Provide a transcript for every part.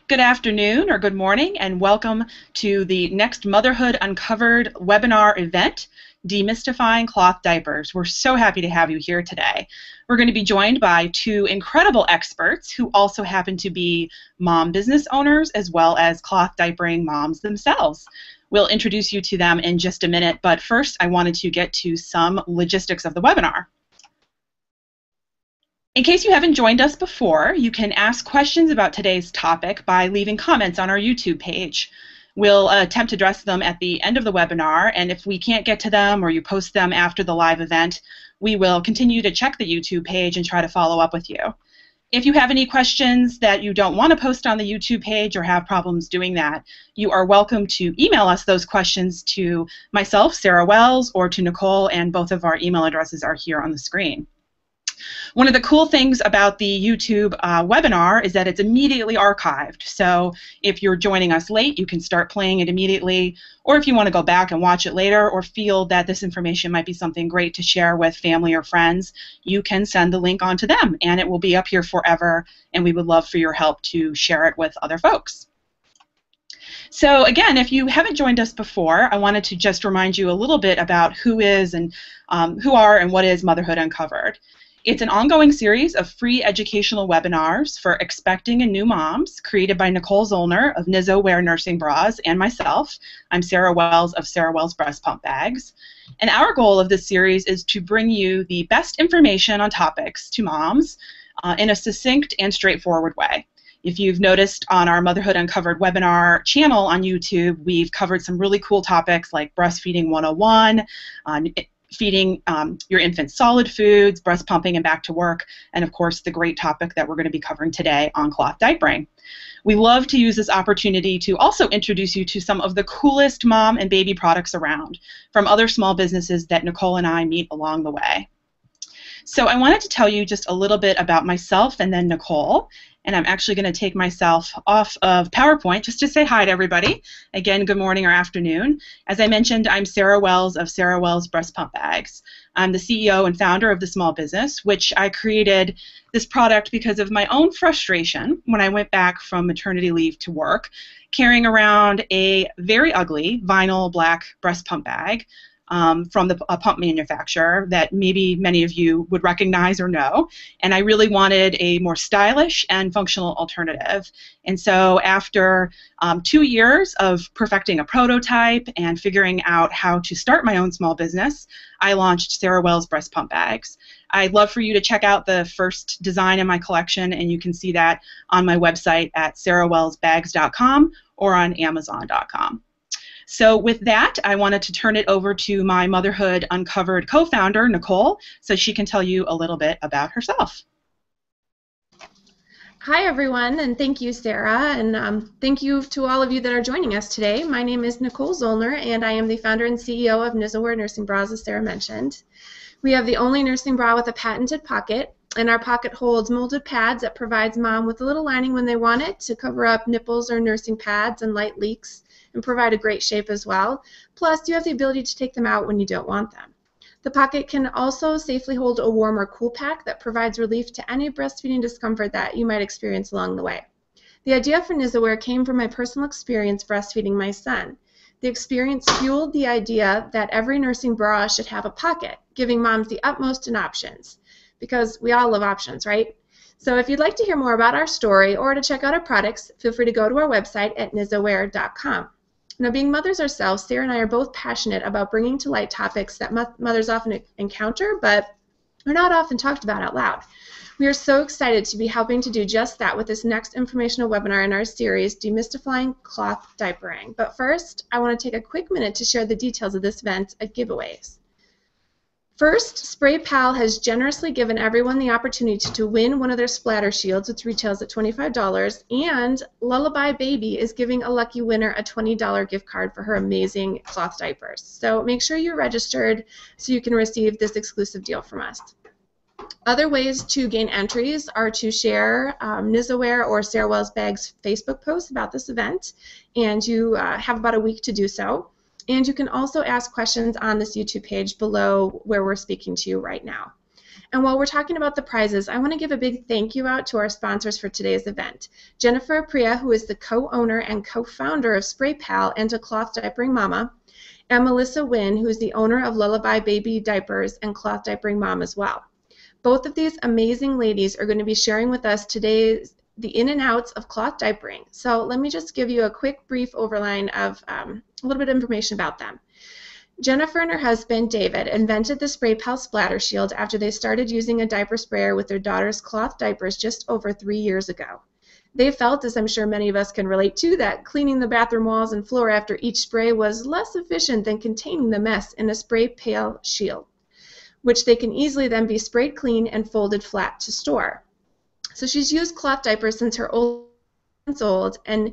Good afternoon or good morning, and welcome to the next Motherhood Uncovered webinar event, Demystifying Cloth Diapers. We're so happy to have you here today. We're going to be joined by two incredible experts who also happen to be mom business owners as well as cloth diapering moms themselves. We'll introduce you to them in just a minute, but first I wanted to get to some logistics of the webinar. In case you haven't joined us before, you can ask questions about today's topic by leaving comments on our YouTube page. We'll attempt to address them at the end of the webinar, and if we can't get to them or you post them after the live event, we will continue to check the YouTube page and try to follow up with you. If you have any questions that you don't want to post on the YouTube page or have problems doing that, you are welcome to email us those questions to myself, Sarah Wells, or to Nicole, and both of our email addresses are here on the screen. One of the cool things about the YouTube webinar is that it's immediately archived. So if you're joining us late, you can start playing it immediately. Or if you want to go back and watch it later or feel that this information might be something great to share with family or friends, you can send the link on to them. And it will be up here forever. And we would love for your help to share it with other folks. So again, if you haven't joined us before, I wanted to just remind you a little bit about who is and who are and what is Motherhood Uncovered. It's an ongoing series of free educational webinars for expecting and new moms created by Nicole Zollner of Nizzo Wear Nursing Bras and myself. I'm Sarah Wells of Sarah Wells Breast Pump Bags. And our goal of this series is to bring you the best information on topics to moms in a succinct and straightforward way. If you've noticed on our Motherhood Uncovered webinar channel on YouTube, we've covered some really cool topics like breastfeeding 101, feeding your infant solid foods, breast pumping, and back to work, and of course the great topic that we're going to be covering today on cloth diapering. We love to use this opportunity to also introduce you to some of the coolest mom and baby products around from other small businesses that Nicole and I meet along the way. So I wanted to tell you just a little bit about myself and then Nicole. And I'm actually going to take myself off of PowerPoint just to say hi to everybody. Again, good morning or afternoon. As I mentioned, I'm Sarah Wells of Sarah Wells Breast Pump Bags. I'm the CEO and founder of the small business, which I created this product because of my own frustration when I went back from maternity leave to work, carrying around a very ugly vinyl black breast pump bag from a pump manufacturer that maybe many of you would recognize or know, and I really wanted a more stylish and functional alternative. And so after 2 years of perfecting a prototype and figuring out how to start my own small business, I launched Sarah Wells Breast Pump Bags. I'd love for you to check out the first design in my collection, and you can see that on my website at sarahwellsbags.com or on amazon.com. So with that, I wanted to turn it over to my Motherhood Uncovered co-founder, Nicole, so she can tell you a little bit about herself. Hi, everyone, and thank you, Sarah, and thank you to all of you that are joining us today. My name is Nicole Zollner, and I am the founder and CEO of Nizzo Wear Nursing Bras, as Sarah mentioned. We have the only nursing bra with a patented pocket, and our pocket holds molded pads that provides mom with a little lining when they want it to cover up nipples or nursing pads and light leaks, and provide a great shape as well. Plus, you have the ability to take them out when you don't want them. The pocket can also safely hold a warm or cool pack that provides relief to any breastfeeding discomfort that you might experience along the way. The idea for Nizzo Wear came from my personal experience breastfeeding my son. The experience fueled the idea that every nursing bra should have a pocket, giving moms the utmost in options, because we all love options, right? So if you'd like to hear more about our story or to check out our products, feel free to go to our website at nizzowear.com. Now, being mothers ourselves, Sarah and I are both passionate about bringing to light topics that mothers often encounter, but are not often talked about out loud. We are so excited to be helping to do just that with this next informational webinar in our series, Demystifying Cloth Diapering. But first, I want to take a quick minute to share the details of this event of giveaways. First, Spray Pal has generously given everyone the opportunity to win one of their splatter shields, which retails at $25, and Lullaby Baby is giving a lucky winner a $20 gift card for her amazing cloth diapers. So make sure you're registered so you can receive this exclusive deal from us. Other ways to gain entries are to share Nizzo Wear or Sarah Wells Bags Facebook posts about this event, and you have about a week to do so. And you can also ask questions on this YouTube page below where we're speaking to you right now. And while we're talking about the prizes, I want to give a big thank you out to our sponsors for today's event. Jennifer Priya, who is the co-owner and co-founder of Spray Pal and a Cloth Diapering Mama, and Melissa Wynn, who is the owner of Lullaby Baby Diapers and Cloth Diapering Mom as well. Both of these amazing ladies are going to be sharing with us today the in and outs of cloth diapering. So let me just give you a quick brief overline of a little bit of information about them. Jennifer and her husband, David, invented the Spray Pal Splatter Shield after they started using a diaper sprayer with their daughter's cloth diapers just over 3 years ago. They felt, as I'm sure many of us can relate to, that cleaning the bathroom walls and floor after each spray was less efficient than containing the mess in a Spray Pal shield, which they can easily then be sprayed clean and folded flat to store. So she's used cloth diapers since her months old, and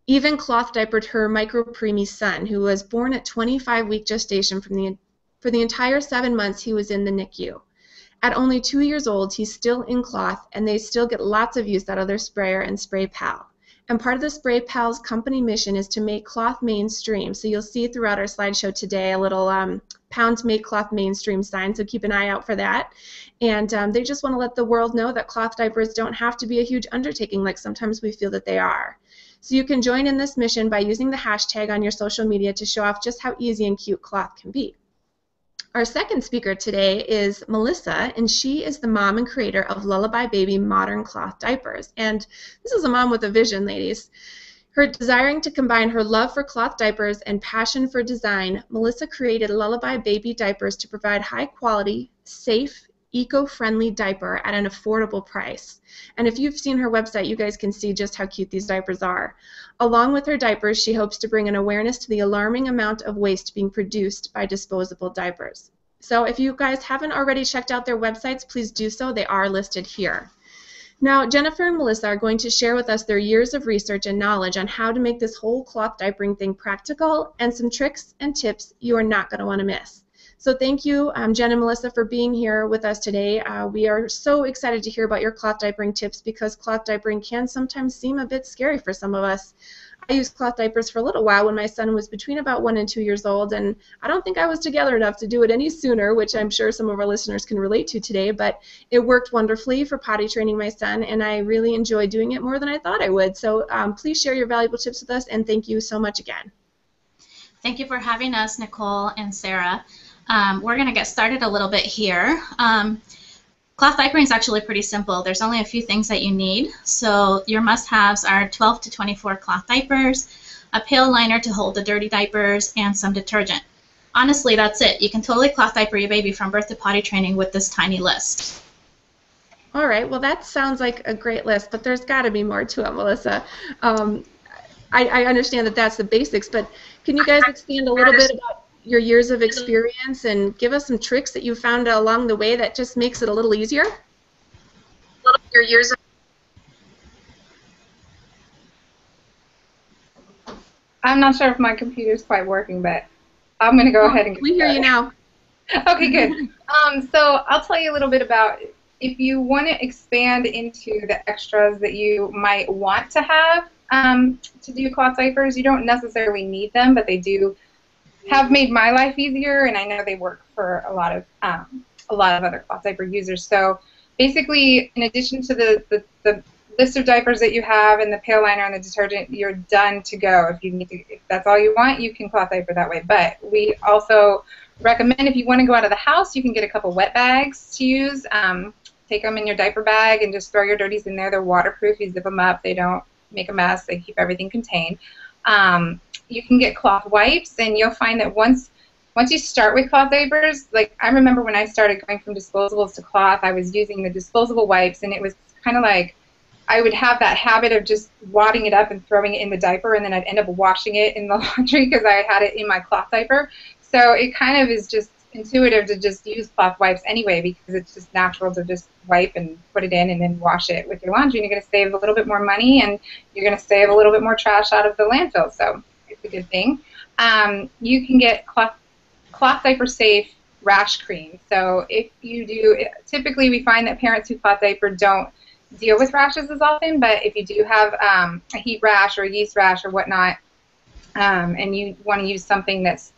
even cloth diapered her micro-preemie son, who was born at 25-week gestation for the entire 7 months he was in the NICU. At only 2 years old, he's still in cloth, and they still get lots of use out of their sprayer and Spray Pal. And part of the Spray Pal's company mission is to make cloth mainstream. So you'll see throughout our slideshow today a little pound to make cloth mainstream sign, so keep an eye out for that. And they just want to let the world know that cloth diapers don't have to be a huge undertaking like sometimes we feel that they are. So you can join in this mission by using the hashtag on your social media to show off just how easy and cute cloth can be. Our second speaker today is Melissa, and she is the mom and creator of Lullaby Baby Modern Cloth Diapers. And this is a mom with a vision, ladies. Her desiring to combine her love for cloth diapers and passion for design, Melissa created Lullaby Baby Diapers to provide high-quality, safe, eco-friendly diaper at an affordable price. And if you've seen her website, you guys can see just how cute these diapers are. Along with her diapers, she hopes to bring an awareness to the alarming amount of waste being produced by disposable diapers. So if you guys haven't already checked out their websites, please do so. They are listed here. Now, Jennifer and Melissa are going to share with us their years of research and knowledge on how to make this whole cloth diapering thing practical, and some tricks and tips you are not going to want to miss. So thank you, Jen and Melissa, for being here with us today. We are so excited to hear about your cloth diapering tips, because cloth diapering can sometimes seem a bit scary for some of us. I used cloth diapers for a little while when my son was between about 1 and 2 years old, and I don't think I was together enough to do it any sooner, which I'm sure some of our listeners can relate to today, but it worked wonderfully for potty training my son, and I really enjoyed doing it more than I thought I would. So please share your valuable tips with us, and thank you so much again. Thank you for having us, Nicole and Sarah. We're going to get started a little bit here. Cloth diapering is actually pretty simple. There's only a few things that you need. So your must-haves are 12 to 24 cloth diapers, a pail liner to hold the dirty diapers, and some detergent. Honestly, that's it. You can totally cloth diaper your baby from birth to potty training with this tiny list. All right, well, that sounds like a great list, but there's got to be more to it, Melissa. I understand that that's the basics, but can you guys expand a little bit about your years of experience and give us some tricks that you found along the way that just makes it a little easier? Your years of I'm not sure if my computer's quite working, but I'm going to go ahead and get We hear you now. Okay, good. So I'll tell you a little bit about, if you want to expand into the extras that you might want to have to do cloth diapers. You don't necessarily need them, but they do have made my life easier, and I know they work for a lot of other cloth diaper users. So basically, in addition to the list of diapers that you have and the pail liner and the detergent, you're done to go. If that's all you want, you can cloth diaper that way. But we also recommend, if you want to go out of the house, you can get a couple wet bags to use. Take them in your diaper bag and just throw your dirties in there. They're waterproof. You zip them up. They don't make a mess. They keep everything contained. You can get cloth wipes, and you'll find that once you start with cloth diapers, like I remember when I started going from disposables to cloth, I was using the disposable wipes, and it was kind of like I would have that habit of just wadding it up and throwing it in the diaper, and then I'd end up washing it in the laundry because I had it in my cloth diaper. So it kind of is just intuitive to just use cloth wipes anyway, because it's just natural to just wipe and put it in and then wash it with your laundry, and you're going to save a little bit more money, and you're going to save a little bit more trash out of the landfill. So it's a good thing. You can get cloth diaper safe rash cream. So if you do, typically we find that parents who cloth diaper don't deal with rashes as often, but if you do have a heat rash or a yeast rash or whatnot, and you want to use something that's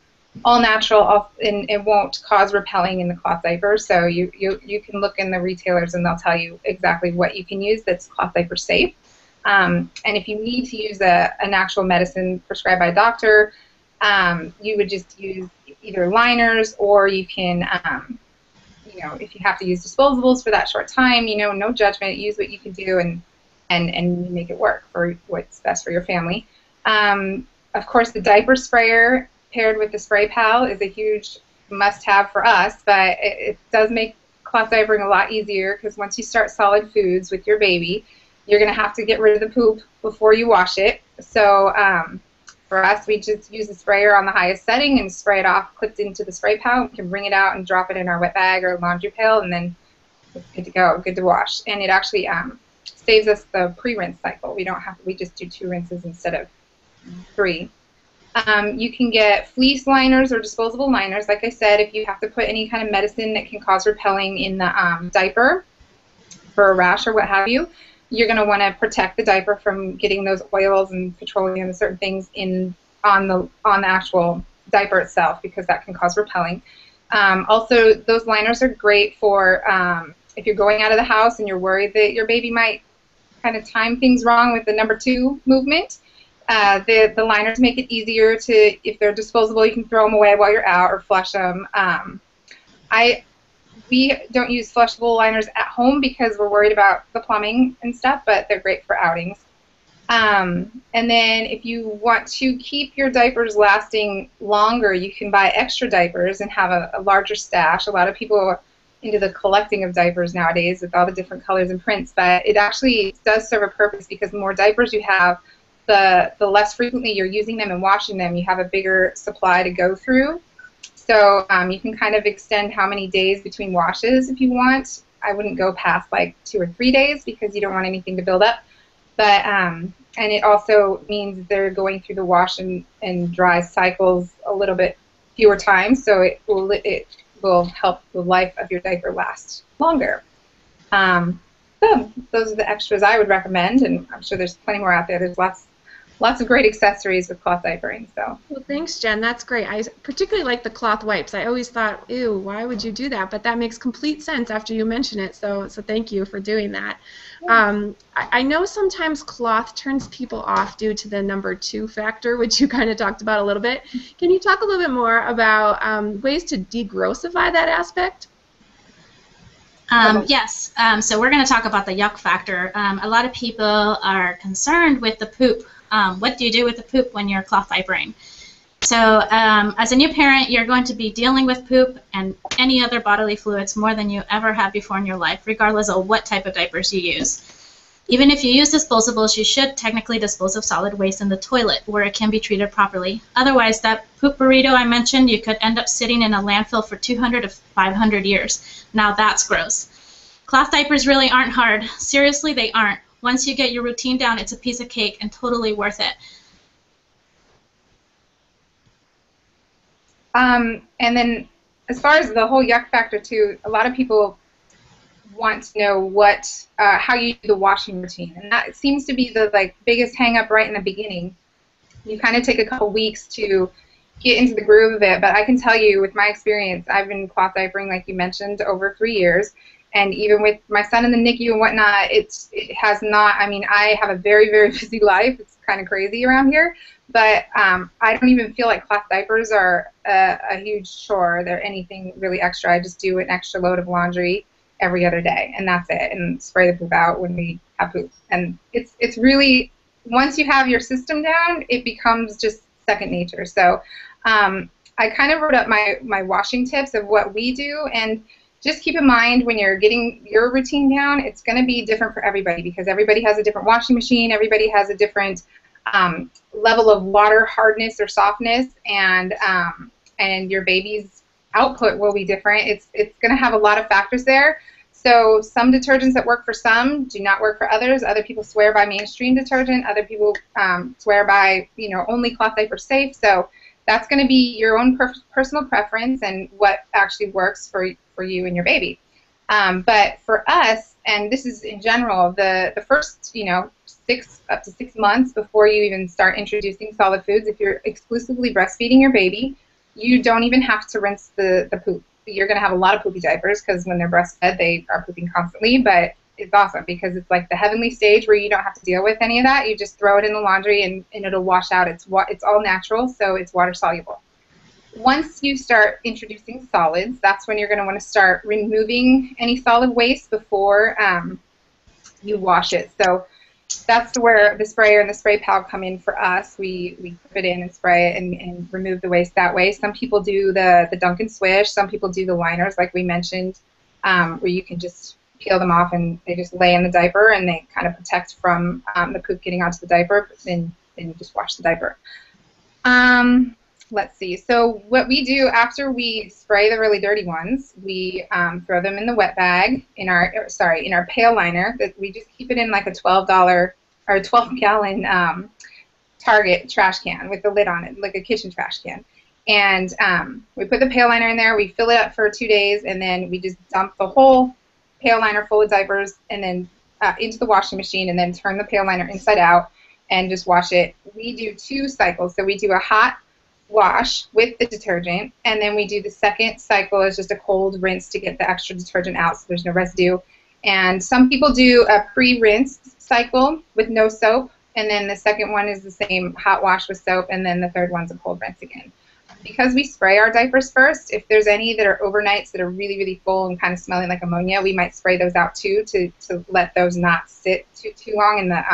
all natural, and it won't cause repelling in the cloth diaper. So you can look in the retailers and they'll tell you exactly what you can use that's cloth diaper safe. And if you need to use an actual medicine prescribed by a doctor, you would just use either liners, or you can, if you have to use disposables for that short time, no judgment. Use what you can do and make it work for what's best for your family. Of course, the diaper sprayer paired with the spray pal is a huge must-have for us, but it does make cloth diapering a lot easier, because once you start solid foods with your baby, you're going to have to get rid of the poop before you wash it. So for us, we just use the sprayer on the highest setting and spray it off, clipped into the spray pal. We can bring it out and drop it in our wet bag or laundry pail, and then it's good to go, good to wash. And it actually saves us the pre-rinse cycle. We just do 2 rinses instead of 3. You can get fleece liners or disposable liners. Like I said, if you have to put any kind of medicine that can cause repelling in the diaper for a rash or what have you, you're going to want to protect the diaper from getting those oils and petroleum and certain things on the actual diaper itself, because that can cause repelling. Also, those liners are great for if you're going out of the house and you're worried that your baby might kind of time things wrong with the number 2 movement. The liners make it easier to, if they're disposable, you can throw them away while you're out or flush them. We don't use flushable liners at home because we're worried about the plumbing and stuff, but they're great for outings. And then if you want to keep your diapers lasting longer, you can buy extra diapers and have a larger stash. A lot of people are into the collecting of diapers nowadays with all the different colors and prints, but it actually does serve a purpose, because the more diapers you have, the less frequently you're using them and washing them. You have a bigger supply to go through. So you can kind of extend how many days between washes if you want. I wouldn't go past like 2 or 3 days, because you don't want anything to build up. But and it also means they're going through the wash and dry cycles a little bit fewer times, so it will help the life of your diaper last longer. So those are the extras I would recommend, and I'm sure there's plenty more out there. There's lots of great accessories with cloth diapering. So. Well, thanks, Jen. That's great. I particularly like the cloth wipes. I always thought, ew, why would you do that? But that makes complete sense after you mention it. So thank you for doing that. Yeah. I know sometimes cloth turns people off due to the number 2 factor, which you kind of talked about a little bit. Can you talk a little bit more about ways to degrossify that aspect? Yes. So we're going to talk about the yuck factor. A lot of people are concerned with the poop. What do you do with the poop when you're cloth diapering? So as a new parent, you're going to be dealing with poop and any other bodily fluids more than you ever have before in your life, regardless of what type of diapers you use. Even if you use disposables, you should technically dispose of solid waste in the toilet, where it can be treated properly. Otherwise, that poop burrito I mentioned, you could end up sitting in a landfill for 200 to 500 years. Now that's gross. Cloth diapers really aren't hard. Seriously, they aren't. Once you get your routine down, it's a piece of cake and totally worth it. And then as far as the whole yuck factor too, a lot of people want to know how you do the washing routine, and that seems to be the biggest hang up right in the beginning. You kind of take a couple weeks to get into the groove of it, but I can tell you with my experience, I've been cloth diapering, like you mentioned, over 3 years. And even with my son in the NICU and whatnot, it has not, I mean, I have a very, very busy life. It's kind of crazy around here. But I don't even feel like cloth diapers are a huge chore. They're anything really extra. I just do an extra load of laundry every other day, and that's it, and spray the poop out when we have poop. And it's really, once you have your system down, it becomes just second nature. So I kind of wrote up my washing tips of what we do, and just keep in mind when you're getting your routine down, it's going to be different for everybody, because everybody has a different washing machine, everybody has a different level of water hardness or softness, and your baby's output will be different. It's going to have a lot of factors there. So some detergents that work for some do not work for others. Other people swear by mainstream detergent. Other people swear by only cloth diaper safe. So that's going to be your own personal preference and what actually works for you and your baby. But for us, and this is in general, the first 6 up to 6 months before you even start introducing solid foods, if you're exclusively breastfeeding your baby, You don't even have to rinse the poop. You're going to have a lot of poopy diapers because when they're breastfed, they are pooping constantly, but it's awesome because it's like the heavenly stage where you don't have to deal with any of that. You just throw it in the laundry and it'll wash out. It's all natural, so it's water soluble. Once you start introducing solids, that's when you're going to want to start removing any solid waste before you wash it. So that's where the sprayer and the spray pal come in for us. We put it in and spray it and remove the waste that way. Some people do the dunk and swish. Some people do the liners, like we mentioned, where you can just peel them off and they just lay in the diaper and they kind of protect from the poop getting onto the diaper. But then you just wash the diaper. Let's see. So what we do after we spray the really dirty ones, we throw them in the wet bag in our pail liner. That we just keep it in like a $12 or 12-gallon Target trash can with the lid on it, like a kitchen trash can. And we put the pail liner in there. We fill it up for 2 days, and then we just dump the whole pail liner full of diapers and then into the washing machine, and then turn the pail liner inside out and just wash it. We do 2 cycles. So we do a hot wash with the detergent, and then we do the second cycle as just a cold rinse to get the extra detergent out so there's no residue. And some people do a pre-rinse cycle with no soap, and then the second one is the same hot wash with soap, and then the third one's a cold rinse again. Because we spray our diapers first, if there's any that are overnights that are really, really full and kind of smelling like ammonia, we might spray those out too to let those not sit too long in the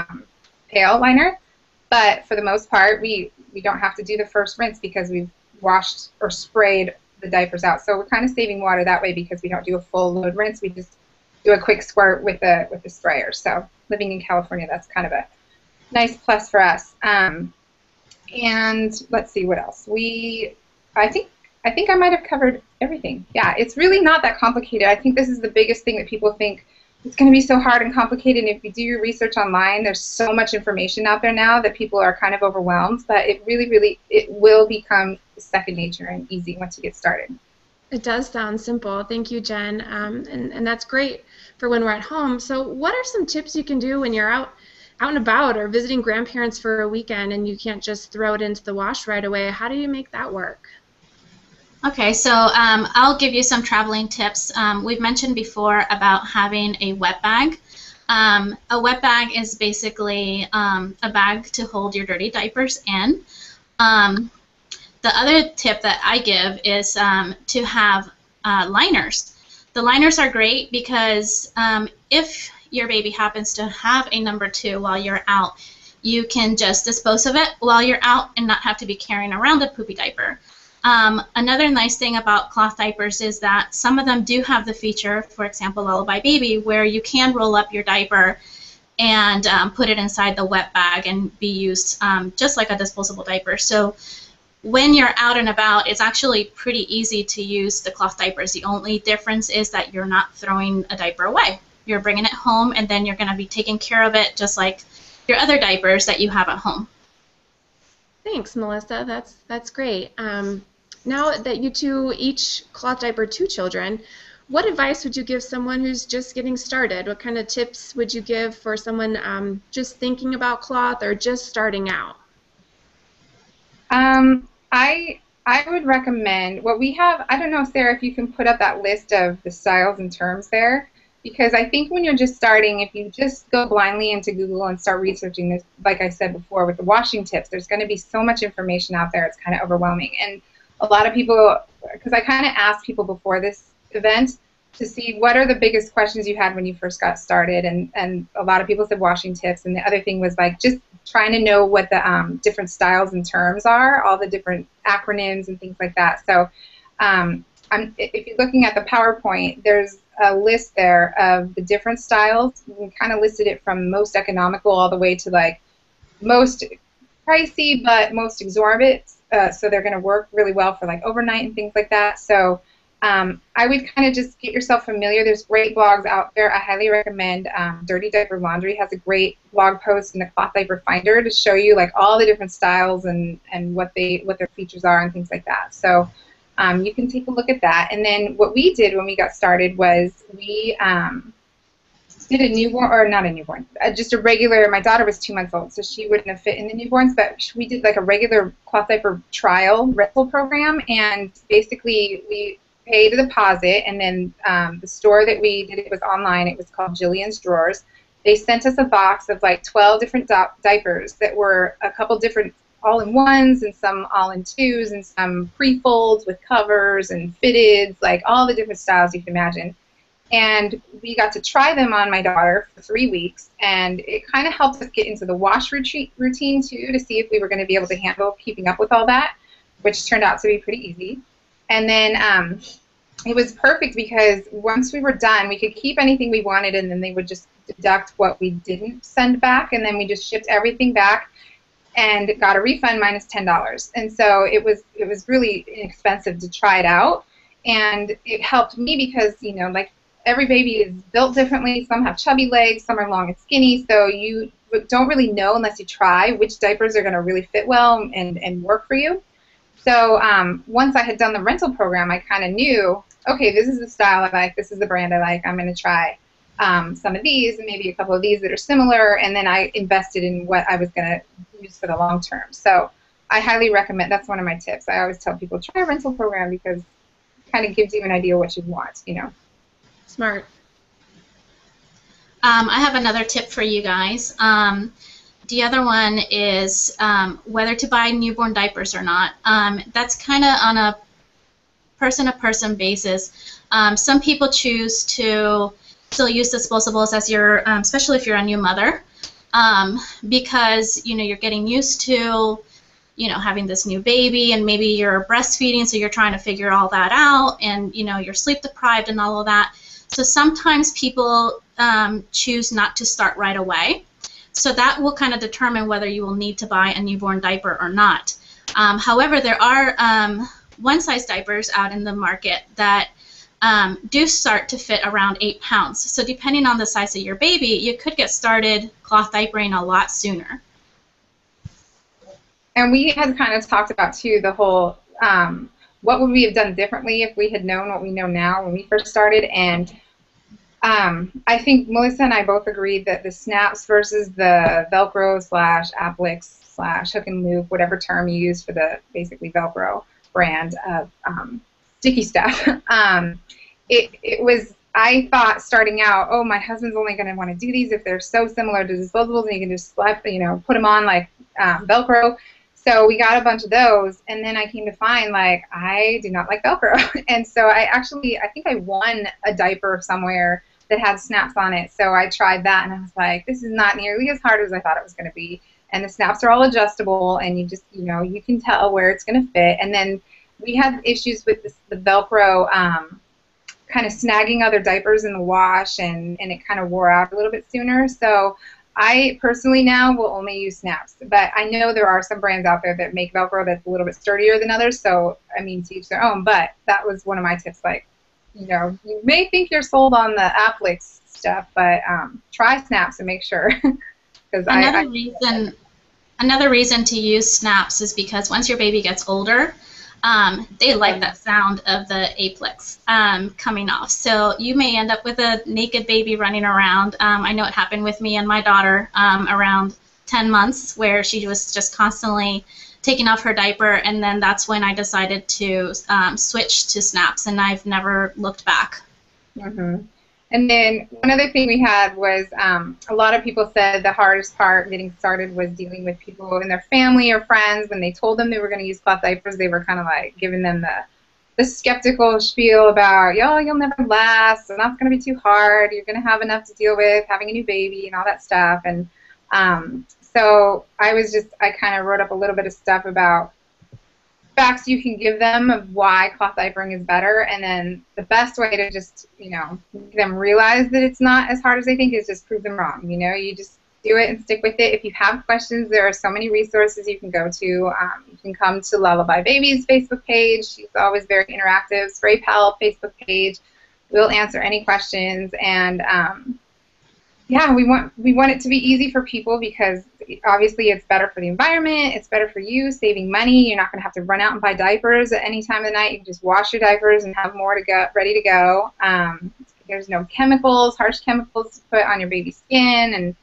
pail liner. But for the most part, we don't have to do the first rinse because we've washed or sprayed the diapers out. So we're kind of saving water that way because we don't do a full load rinse. We just do a quick squirt with the sprayer. So living in California, that's kind of a nice plus for us. And let's see what else. I think I might have covered everything. Yeah, it's really not that complicated. I think this is the biggest thing that people think it's going to be so hard and complicated. And if you do your research online, there's so much information out there now that people are kind of overwhelmed. But it really, it will become second nature and easy once you get started. It does sound simple. Thank you, Jen. And that's great for when we're at home. So what are some tips you can do when you're out and about or visiting grandparents for a weekend and you can't just throw it into the wash right away? How do you make that work? Okay, so I'll give you some traveling tips. We've mentioned before about having a wet bag. A wet bag is basically a bag to hold your dirty diapers in. The other tip that I give is to have liners. The liners are great because if your baby happens to have a number 2 while you're out, you can just dispose of it while you're out and not have to be carrying around a poopy diaper. Another nice thing about cloth diapers is that some of them do have the feature, for example, Lullaby Baby, where you can roll up your diaper and put it inside the wet bag and be used just like a disposable diaper. So when you're out and about, it's actually pretty easy to use the cloth diapers. The only difference is that you're not throwing a diaper away. You're bringing it home, and then you're going to be taking care of it just like your other diapers that you have at home. Thanks, Melissa. That's great. Now that you two each cloth diaper 2 children, what advice would you give someone who's just getting started? What kind of tips would you give for someone just thinking about cloth or just starting out? I would recommend what we have. I don't know, Sarah, if you can put up that list of the styles and terms there, because I think when you're just starting, if you just go blindly into Google and start researching this, like I said before with the washing tips, there's going to be so much information out there, it's kind of overwhelming. And a lot of people, because I kind of asked people before this event to see what are the biggest questions you had when you first got started, and a lot of people said washing tips, and the other thing was like just trying to know what the different styles and terms are, all the different acronyms and things like that. So if you're looking at the PowerPoint, there's a list there of the different styles. We kind of listed it from most economical all the way to like most pricey but most exorbitant. So they're going to work really well for like overnight and things like that. So I would kind of just get yourself familiar. There's great blogs out there. I highly recommend Dirty Diaper Laundry has a great blog post in the Cloth Diaper Finder to show you like all the different styles and what their features are and things like that. So you can take a look at that. And then what we did when we got started was we did a newborn, or not a newborn, just a regular, my daughter was 2 months old, so she wouldn't have fit in the newborns, but we did like a regular cloth diaper trial rental program, and basically we paid a deposit, and then the store that we did it was online. It was called Jillian's Drawers. They sent us a box of like 12 different diapers that were a couple different all-in-ones and some all-in-twos and some pre-folds with covers and fitteds, like all the different styles you can imagine. And we got to try them on my daughter for 3 weeks, and it kind of helped us get into the wash routine too, to see if we were going to be able to handle keeping up with all that, which turned out to be pretty easy. And then it was perfect because once we were done, we could keep anything we wanted, and then they would just deduct what we didn't send back, and then we just shipped everything back and got a refund minus $10. And so it was really inexpensive to try it out, and it helped me because, you know, like, every baby is built differently. Some have chubby legs, some are long and skinny, so you don't really know unless you try which diapers are going to really fit well and work for you. So once I had done the rental program, I kind of knew, okay, this is the style I like, this is the brand I like, I'm going to try some of these and maybe a couple of these that are similar, and then I invested in what I was going to use for the long term. So I highly recommend, that's one of my tips. I always tell people, try a rental program because it kind of gives you an idea what you want, you know. Smart. I have another tip for you guys. The other one is whether to buy newborn diapers or not. That's kind of on a person-to-person basis. Some people choose to still use disposables as your, especially if you're a new mother, because you know you're getting used to, you know, having this new baby, and maybe you're breastfeeding, so you're trying to figure all that out, and you know you're sleep deprived and all of that. So sometimes people choose not to start right away. So that will kind of determine whether you will need to buy a newborn diaper or not. However, there are one-size diapers out in the market that do start to fit around 8 pounds. So depending on the size of your baby, you could get started cloth diapering a lot sooner. And we had kind of talked about, too, the whole what would we have done differently if we had known what we know now when we first started. And I think Melissa and I both agreed that the snaps versus the Velcro / Applix / hook and loop, whatever term you use for the basically Velcro brand of sticky stuff, it was, I thought starting out, oh, my husband's only going to want to do these if they're so similar to disposables and you can just slap, you know, put them on like Velcro. So we got a bunch of those, and then I came to find, like, I do not like Velcro. And so I think I won a diaper somewhere that had snaps on it. So I tried that, and I was like, this is not nearly as hard as I thought it was going to be. And the snaps are all adjustable, and you just, you know, you can tell where it's going to fit. And then we had issues with the Velcro kind of snagging other diapers in the wash, and it kind of wore out a little bit sooner. So I personally now will only use snaps, but I know there are some brands out there that make Velcro that's a little bit sturdier than others, so, I mean, to each their own, but that was one of my tips, like, you know, you may think you're sold on the Applix stuff, but try snaps and make sure. Another reason to use snaps is because once your baby gets older, they like that sound of the Applix coming off. So you may end up with a naked baby running around. I know it happened with me and my daughter around 10 months, where she was just constantly taking off her diaper, and then that's when I decided to switch to snaps, and I've never looked back. Mm-hmm. And then one other thing we had was a lot of people said the hardest part getting started was dealing with people in their family or friends. When they told them they were going to use cloth diapers, they were kind of like giving them the skeptical spiel about, yo, you'll never last, and that's going to be too hard, you're going to have enough to deal with having a new baby and all that stuff. And so I kind of wrote up a little bit of stuff about facts you can give them of why cloth diapering is better, and then the best way to just, you know, make them realize that it's not as hard as they think is just prove them wrong. You know, you just do it and stick with it. If you have questions, there are so many resources you can go to. You can come to Lullaby Baby's Facebook page. She's always very interactive. Spray Pal Facebook page. We'll answer any questions, and yeah, we want it to be easy for people because obviously it's better for the environment, it's better for you, saving money. You're not going to have to run out and buy diapers at any time of the night. You can just wash your diapers and have more to go, ready to go. there's no chemicals, harsh chemicals to put on your baby's skin and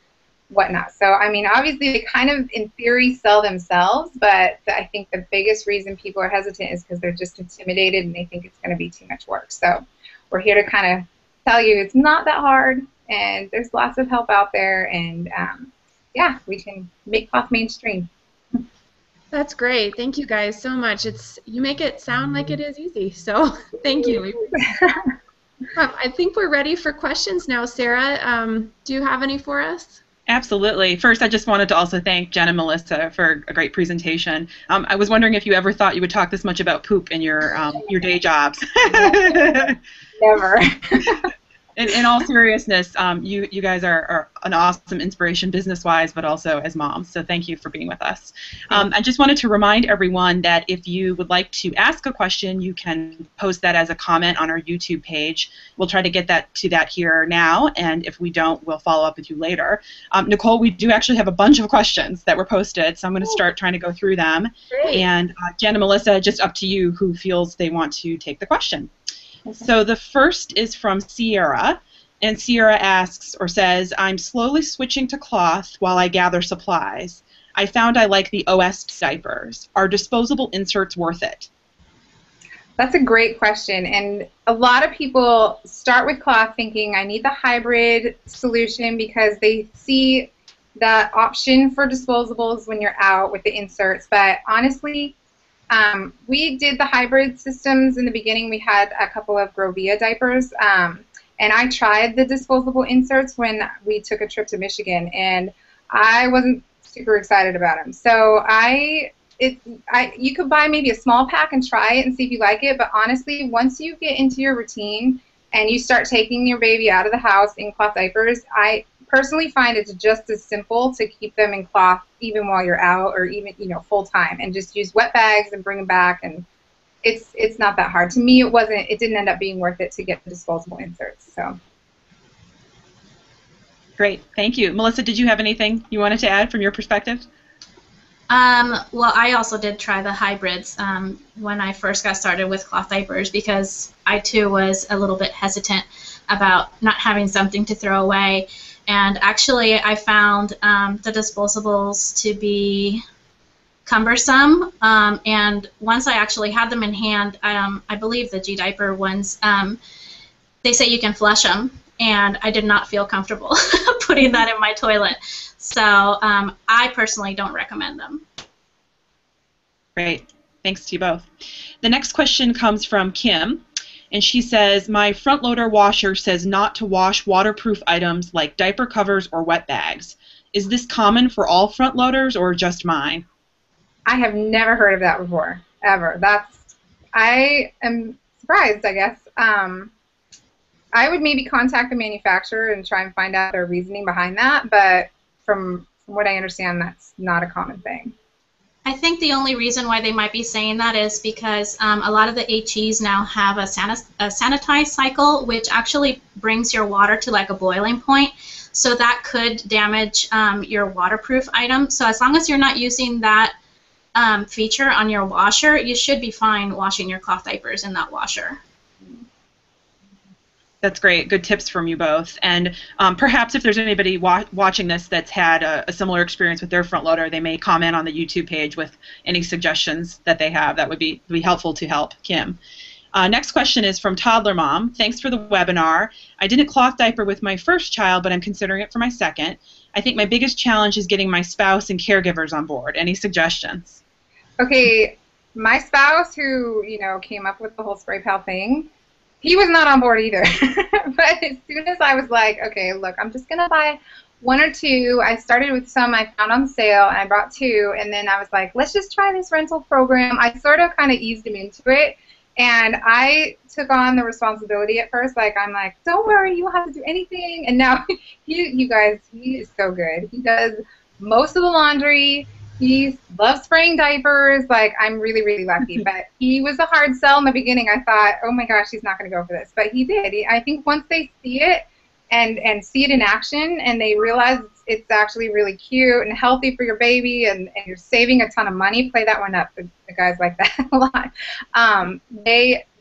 whatnot. So, I mean, obviously they kind of, in theory, sell themselves, but I think the biggest reason people are hesitant is because they're just intimidated and they think it's going to be too much work. So we're here to kind of tell you it's not that hard, and there's lots of help out there, and yeah, we can make cloth mainstream. That's great. Thank you guys so much. You make it sound like it is easy, so thank you. I think we're ready for questions now. Sarah, do you have any for us? Absolutely. First, I just wanted to also thank Jen and Melissa for a great presentation. I was wondering if you ever thought you would talk this much about poop in your day jobs. Never. In all seriousness, you guys are an awesome inspiration business-wise, but also as moms. So thank you for being with us. I just wanted to remind everyone that if you would like to ask a question, you can post that as a comment on our YouTube page. We'll try to get to that here now, and if we don't, we'll follow up with you later. Nicole, we do actually have a bunch of questions that were posted, so I'm going to start trying to go through them. Great. And Jen and Melissa, just up to you who feels they want to take the question. So the first is from Sierra, and Sierra asks or says, I'm slowly switching to cloth while I gather supplies. I found I like the OS diapers. Are disposable inserts worth it? That's a great question, and a lot of people start with cloth thinking I need the hybrid solution because they see that option for disposables when you're out with the inserts, but honestly, we did the hybrid systems in the beginning. We had a couple of Grovia diapers, and I tried the disposable inserts when we took a trip to Michigan, and I wasn't super excited about them. So you could buy maybe a small pack and try it and see if you like it, but honestly, once you get into your routine and you start taking your baby out of the house in cloth diapers, I personally find it's just as simple to keep them in cloth even while you're out, or even full time, and just use wet bags and bring them back, and it's not that hard. To me, it didn't end up being worth it to get the disposable inserts. So great, thank you. Melissa, did you have anything you wanted to add from your perspective? Well, I also did try the hybrids when I first got started with cloth diapers because I too was a little bit hesitant about not having something to throw away. And actually, I found the disposables to be cumbersome. And once I actually had them in hand, I believe the G-diaper ones, they say you can flush them. And I did not feel comfortable putting that in my toilet. So I personally don't recommend them. Great. Thanks to you both. The next question comes from Kim. And she says, my front loader washer says not to wash waterproof items like diaper covers or wet bags. Is this common for all front loaders or just mine? I have never heard of that before, ever. I am surprised, I guess. I would maybe contact the manufacturer and try and find out their reasoning behind that, but from what I understand, that's not a common thing. I think the only reason why they might be saying that is because a lot of the HEs now have a sanitize cycle, which actually brings your water to like a boiling point. So that could damage your waterproof item. So as long as you're not using that feature on your washer, you should be fine washing your cloth diapers in that washer. That's great. Good tips from you both. And perhaps if there's anybody watching this that's had a similar experience with their front loader, they may comment on the YouTube page with any suggestions that they have. That would be helpful to help Kim. Next question is from Toddler Mom. Thanks for the webinar. I didn't cloth diaper with my first child, but I'm considering it for my second. I think my biggest challenge is getting my spouse and caregivers on board. Any suggestions? Okay, my spouse, who came up with the whole spray pal thing, he was not on board either. But as soon as I was like, okay, look, I'm just going to buy one or two. I started with some I found on sale, and I brought two, and then I was like, let's just try this rental program. I sort of kind of eased him into it, and I took on the responsibility at first. I'm like, don't worry, you don't have to do anything. And now, you guys, he is so good. He does most of the laundry. He loves spraying diapers. I'm really, really lucky. But he was a hard sell in the beginning. I thought, oh my gosh, he's not going to go for this. But he did. I think once they see it and see it in action, and they realize it's actually really cute and healthy for your baby, and you're saving a ton of money, play that one up. The guys like that a lot.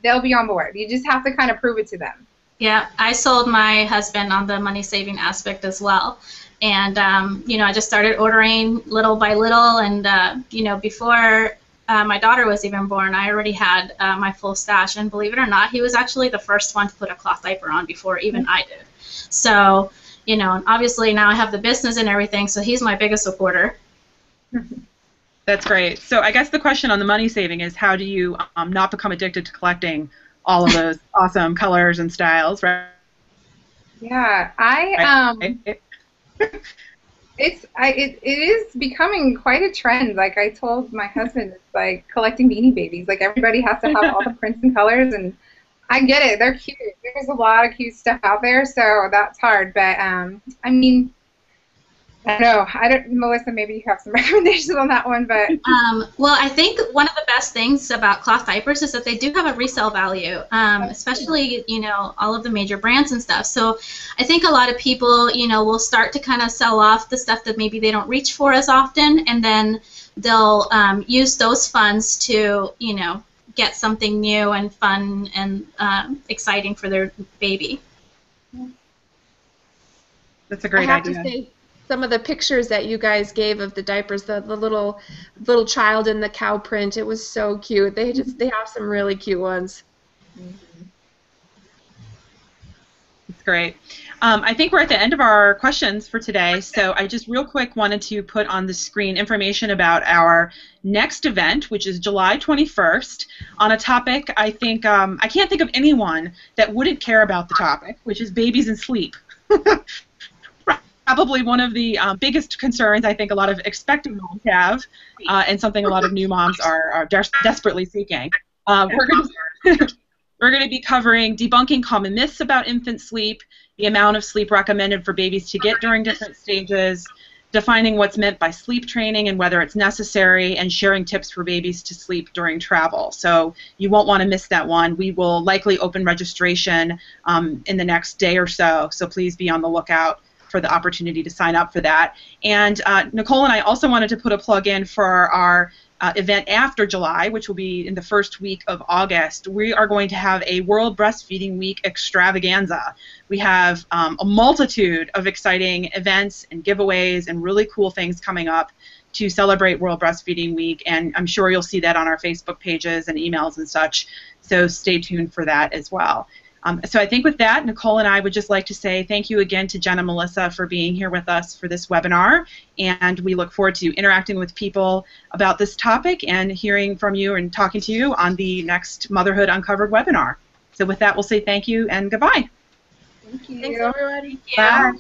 They'll be on board. You just have to kind of prove it to them. Yeah, I sold my husband on the money saving aspect as well. And, you know, I just started ordering little by little. And, you know, before my daughter was even born, I already had my full stash. And believe it or not, he was actually the first one to put a cloth diaper on before even I did. So, you know, and obviously now I have the business and everything, so he's my biggest supporter. That's great. So I guess the question on the money saving is, how do you not become addicted to collecting all of those awesome colors and styles, right? Yeah, it is becoming quite a trend. Like I told my husband, it's like collecting Beanie Babies. Like everybody has to have all the prints and colors, and I get it. They're cute. There's a lot of cute stuff out there, so that's hard. But I mean, I don't know. Melissa, maybe you have some recommendations on that one, but well, I think one of the best things about cloth diapers is that they do have a resale value, especially, you know, all of the major brands and stuff. So I think a lot of people, you know, will start to kind of sell off the stuff that maybe they don't reach for as often, and then they'll use those funds to, you know, get something new and fun and exciting for their baby. That's a great idea. I have to say, some of the pictures that you guys gave of the diapers, the little child in the cow print, it was so cute. They have some really cute ones. That's great. I think we're at the end of our questions for today, so I just real quick wanted to put on the screen information about our next event, which is July 21st, on a topic I think I can't think of anyone that wouldn't care about the topic, which is babies and sleep. Probably one of the biggest concerns I think a lot of expecting moms have, and something a lot of new moms are desperately seeking. We're going to be covering debunking common myths about infant sleep, the amount of sleep recommended for babies to get during different stages, defining what's meant by sleep training and whether it's necessary, and sharing tips for babies to sleep during travel. So you won't want to miss that one. We will likely open registration in the next day or so, so please be on the lookout for the opportunity to sign up for that. And Nicole and I also wanted to put a plug in for our event after July, which will be in the first week of August. We are going to have a World Breastfeeding Week extravaganza. We have a multitude of exciting events and giveaways and really cool things coming up to celebrate World Breastfeeding Week, and I'm sure you'll see that on our Facebook pages and emails and such, so stay tuned for that as well. So I think with that, Nicole and I would just like to say thank you again to Jen and Melissa for being here with us for this webinar, and we look forward to interacting with people about this topic and hearing from you and talking to you on the next Motherhood Uncovered webinar. So with that, we'll say thank you and goodbye. thank you. Thanks, everybody. Yeah. Bye.